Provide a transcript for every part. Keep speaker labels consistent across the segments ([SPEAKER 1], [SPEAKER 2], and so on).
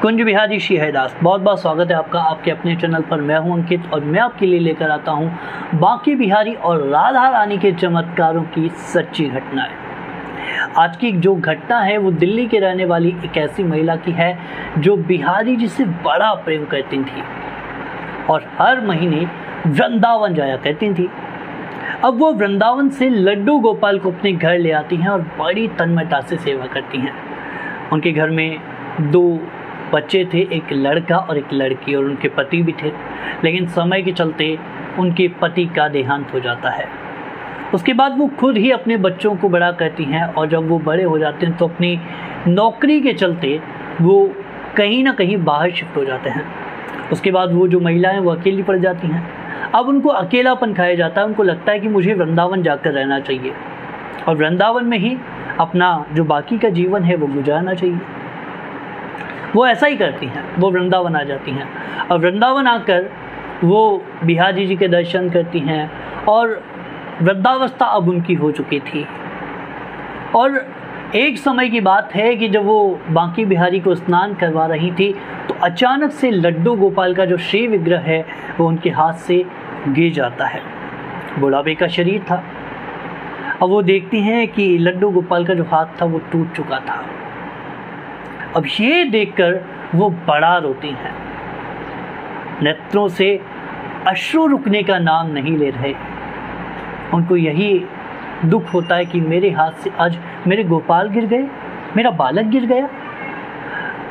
[SPEAKER 1] कुंज बिहारी श्री हरिदास, बहुत बहुत स्वागत है आपका आपके अपने चैनल पर। मैं हूं अंकित और मैं आपके लिए लेकर आता हूं बांके बिहारी और राधा रानी के चमत्कारों की सच्ची घटनाएं। आज की जो घटना है वो दिल्ली के रहने वाली एक ऐसी महिला की है जो बिहारी जी से बड़ा प्रेम करती थी और हर महीने वृंदावन जाया करती थी। अब वो वृंदावन से लड्डू गोपाल को अपने घर ले आती हैं और बड़ी तन्मयता से सेवा करती हैं। उनके घर में 2 बच्चे थे, एक लड़का और एक लड़की, और उनके पति भी थे, लेकिन समय के चलते उनके पति का देहांत हो जाता है। उसके बाद वो खुद ही अपने बच्चों को बड़ा करती हैं और जब वो बड़े हो जाते हैं तो अपनी नौकरी के चलते वो कहीं ना कहीं बाहर शिफ्ट हो जाते हैं। उसके बाद वो जो महिलाएं वो अकेली पड़ जाती हैं। अब उनको अकेलापन खाया जाता है। उनको लगता है कि मुझे वृंदावन जाकर रहना चाहिए और वृंदावन में ही अपना जो बाकी का जीवन है वो गुजारना चाहिए। वो ऐसा ही करती हैं, वो वृंदावन आ जाती हैं और वृंदावन आकर वो बिहारी जी के दर्शन करती हैं और वृद्धावस्था अब उनकी हो चुकी थी। और एक समय की बात है कि जब वो बांके बिहारी को स्नान करवा रही थी तो अचानक से लड्डू गोपाल का जो श्री विग्रह है वो उनके हाथ से गिर जाता है। बुढ़ापे का शरीर था। अब वो देखती हैं कि लड्डू गोपाल का जो हाथ था वो टूट चुका था। अब ये देखकर वो बड़ा रोती हैं। नेत्रों से अश्रु रुकने का नाम नहीं ले रहे। उनको यही दुख होता है कि मेरे हाथ से आज मेरे गोपाल गिर गए, मेरा बालक गिर गया।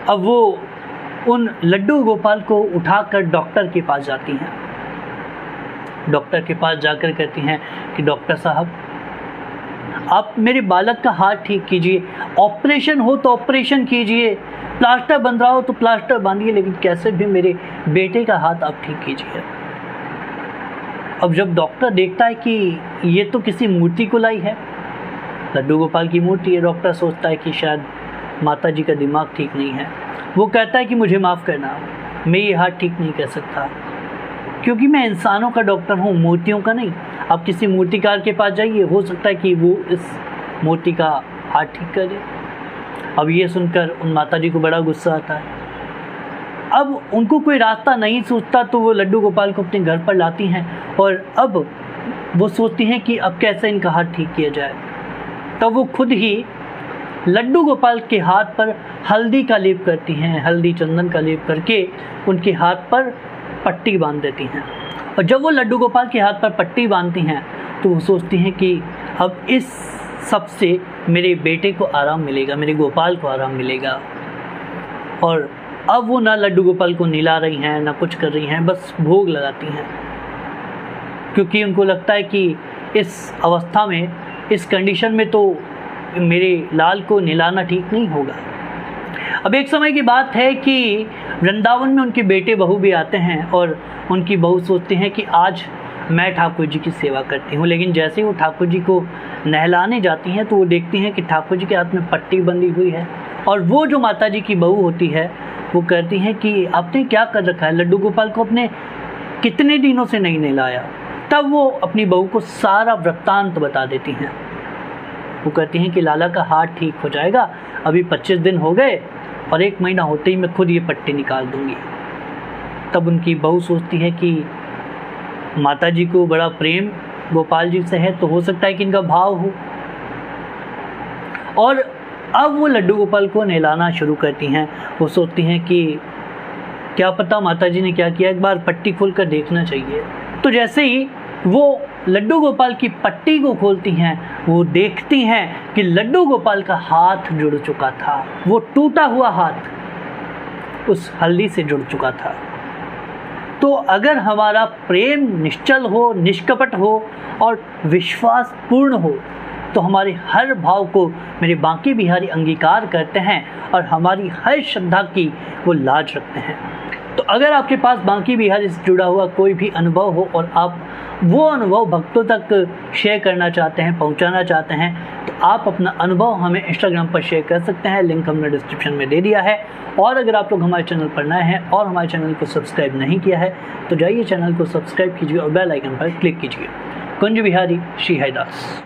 [SPEAKER 1] अब वो उन लड्डू गोपाल को उठाकर डॉक्टर के पास जाती हैं। डॉक्टर के पास जाकर कहती हैं कि डॉक्टर साहब, आप मेरे बालक का हाथ ठीक कीजिए, ऑपरेशन हो तो ऑपरेशन कीजिए, प्लास्टर बंध रहा हो तो प्लास्टर बांधिए, लेकिन कैसे भी मेरे बेटे का हाथ आप ठीक कीजिए। अब जब डॉक्टर देखता है कि ये तो किसी मूर्ति को लाई है, लड्डू गोपाल की मूर्ति है, डॉक्टर सोचता है कि शायद माता जी का दिमाग ठीक नहीं है। वो कहता है कि मुझे माफ़ करना, मैं ये हाथ ठीक नहीं कर सकता क्योंकि मैं इंसानों का डॉक्टर हूँ, मूर्तियों का नहीं। आप किसी मूर्तिकार के पास जाइए, हो सकता है कि वो इस मूर्ति का हाथ ठीक कर दे। अब ये सुनकर उन माताजी को बड़ा गुस्सा आता है। अब उनको कोई रास्ता नहीं सूझता तो वो लड्डू गोपाल को अपने घर पर लाती हैं और अब वो सोचती हैं कि अब कैसे इनका हाथ ठीक किया जाए। तब वो खुद ही लड्डू गोपाल के हाथ पर हल्दी का लेप करती हैं, हल्दी चंदन का लेप करके उनके हाथ पर पट्टी बांध देती हैं। और जब वो लड्डू गोपाल के हाथ पर पट्टी बांधती हैं तो वो सोचती हैं कि अब इस सब से मेरे बेटे को आराम मिलेगा, मेरे गोपाल को आराम मिलेगा। और अब वो ना लड्डू गोपाल को नहला रही हैं, ना कुछ कर रही हैं, बस भोग लगाती हैं, क्योंकि उनको लगता है कि इस अवस्था में, इस कंडीशन में तो मेरे लाल को नहलाना ठीक नहीं होगा। अब एक समय की बात है कि वृंदावन में उनके बेटे बहू भी आते हैं और उनकी बहू सोचती हैं कि आज मैं ठाकुर जी की सेवा करती हूँ। लेकिन जैसे ही वो ठाकुर जी को नहलाने जाती हैं तो वो देखती हैं कि ठाकुर जी के हाथ में पट्टी बंधी हुई है और वो जो माता जी की बहू होती है वो कहती हैं कि आपने क्या कर रखा है, लड्डू गोपाल को अपने कितने दिनों से नहीं नहलाया। तब वो अपनी बहू को सारा वृत्तांत बता देती हैं। वो कहती हैं कि लाला का हाथ ठीक हो जाएगा, अभी 25 दिन हो गए और 1 महीना होते ही मैं खुद ये पट्टी निकाल दूंगी। तब उनकी बहू सोचती है कि माता जी को बड़ा प्रेम गोपाल जी से है तो हो सकता है कि इनका भाव हो। और अब वो लड्डू गोपाल को नहलाना शुरू करती हैं। वो सोचती हैं कि क्या पता माता जी ने क्या किया, एक बार पट्टी खोल कर देखना चाहिए। तो जैसे ही वो लड्डू गोपाल की पट्टी को खोलती हैं वो देखती हैं कि लड्डू गोपाल का हाथ जुड़ चुका था। वो टूटा हुआ हाथ उस हल्दी से जुड़ चुका था। तो अगर हमारा प्रेम निश्चल हो, निष्कपट हो और विश्वास पूर्ण हो तो हमारे हर भाव को मेरे बांके बिहारी अंगीकार करते हैं और हमारी हर श्रद्धा की वो लाज रखते हैं। तो अगर आपके पास बांके बिहारी से जुड़ा हुआ कोई भी अनुभव हो और आप वो अनुभव भक्तों तक शेयर करना चाहते हैं, पहुंचाना चाहते हैं, तो आप अपना अनुभव हमें इंस्टाग्राम पर शेयर कर सकते हैं। लिंक हमने डिस्क्रिप्शन में दे दिया है। और अगर आप लोग हमारे चैनल पर नए हैं और हमारे चैनल को सब्सक्राइब नहीं किया है तो जाइए चैनल को सब्सक्राइब कीजिए और बेल आइकन पर क्लिक कीजिए। कुंज बिहारी श्री हरिदास।